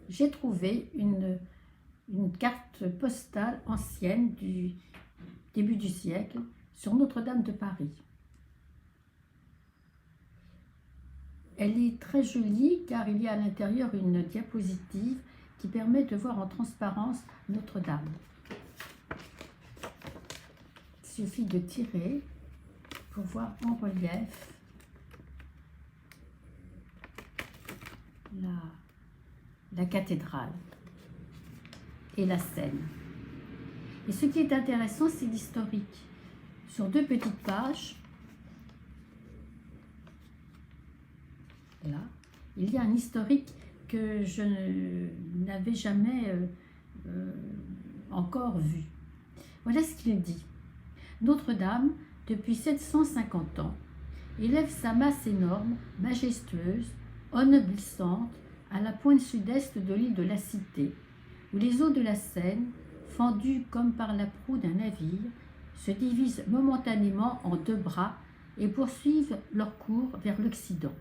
j'ai trouvé une carte postale ancienne du début du siècle sur Notre-Dame de Paris. Elle est très jolie car il y a à l'intérieur une diapositive qui permet de voir en transparence Notre-Dame. Il suffit de tirer pour voir en relief la cathédrale et la Seine. Et ce qui est intéressant, c'est l'historique. Sur 2 petites pages, là, il y a un historique que je n'avais jamais encore vu. Voilà ce qu'il dit. Notre-Dame, depuis 750 ans, élève sa masse énorme, majestueuse, ennoblissante, à la pointe sud-est de l'île de la Cité, où les eaux de la Seine, fendues comme par la proue d'un navire, se divisent momentanément en 2 bras et poursuivent leur cours vers l'Occident.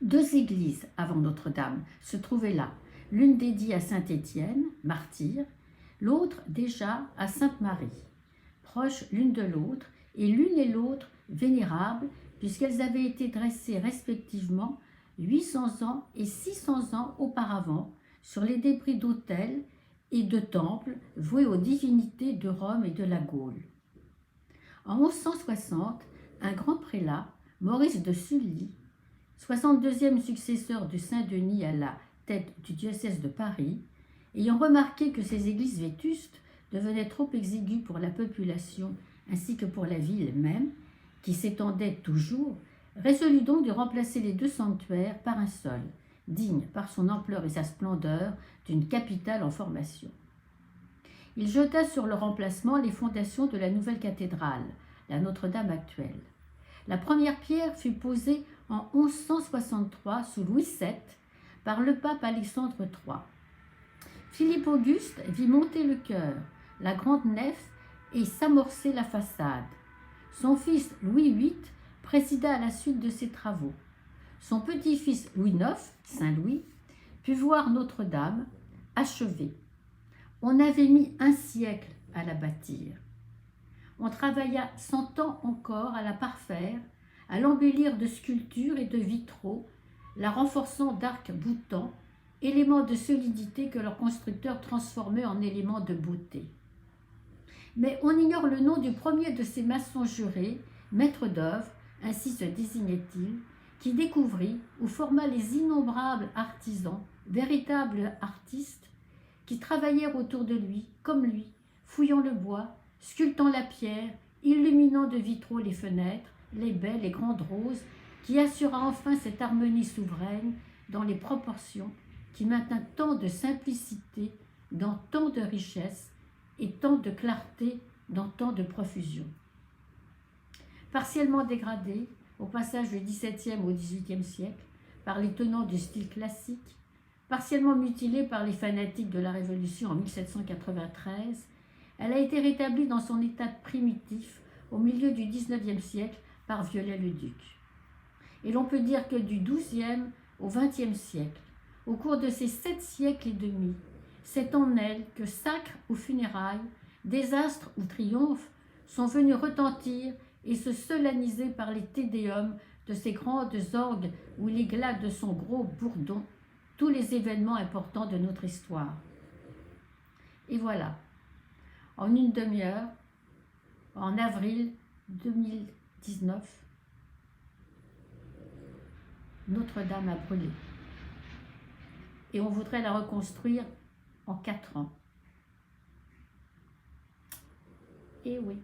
2 églises avant Notre-Dame se trouvaient là, l'une dédiée à Saint-Étienne, martyr, l'autre déjà à Sainte-Marie, proches l'une de l'autre, et l'une et l'autre vénérables, puisqu'elles avaient été dressées respectivement 800 ans et 600 ans auparavant sur les débris d'autels et de temples voués aux divinités de Rome et de la Gaule. En 1160, un grand prélat, Maurice de Sully, 62e successeur de Saint-Denis à la tête du diocèse de Paris, ayant remarqué que ces églises vétustes devenaient trop exiguës pour la population ainsi que pour la ville même, qui s'étendait toujours, résolut donc de remplacer les 2 sanctuaires par un seul, digne par son ampleur et sa splendeur d'une capitale en formation. Il jeta sur le remplacement les fondations de la nouvelle cathédrale, la Notre-Dame actuelle. La première pierre fut posée en 1163 sous Louis VII par le pape Alexandre III. Philippe Auguste vit monter le chœur, la grande nef et s'amorcer la façade. Son fils Louis VIII présida à la suite de ces travaux. Son petit-fils Louis IX, Saint-Louis, put voir Notre-Dame achevée. On avait mis 1 siècle à la bâtir. On travailla 100 ans encore à la parfaire, à l'embellir de sculptures et de vitraux, la renforçant d'arcs boutants, éléments de solidité que leur constructeur transformait en éléments de beauté. Mais on ignore le nom du premier de ces maçons jurés, maître d'œuvre, ainsi se désignait-il, qui découvrit ou forma les innombrables artisans, véritables artistes, qui travaillèrent autour de lui, comme lui, fouillant le bois, sculptant la pierre, illuminant de vitraux les fenêtres, les baies, les grandes roses, qui assura enfin cette harmonie souveraine dans les proportions qui maintint tant de simplicité dans tant de richesse et tant de clarté dans tant de profusion. Partiellement dégradée, au passage du XVIIe au XVIIIe siècle, par les tenants du style classique, partiellement mutilée par les fanatiques de la Révolution en 1793, elle a été rétablie dans son état primitif au milieu du XIXe siècle par Viollet-le-Duc. Et l'on peut dire que du XIIe au XXe siècle, au cours de ces 7 siècles et demi, c'est en elle que sacres ou funérailles, désastres ou triomphes sont venus retentir et se solenniser par les tédéums de ces grandes orgues où il éclate de son gros bourdon tous les événements importants de notre histoire. Et voilà, en une demi-heure, en avril 2019, Notre-Dame a brûlé. Et on voudrait la reconstruire en 4 ans. Et oui.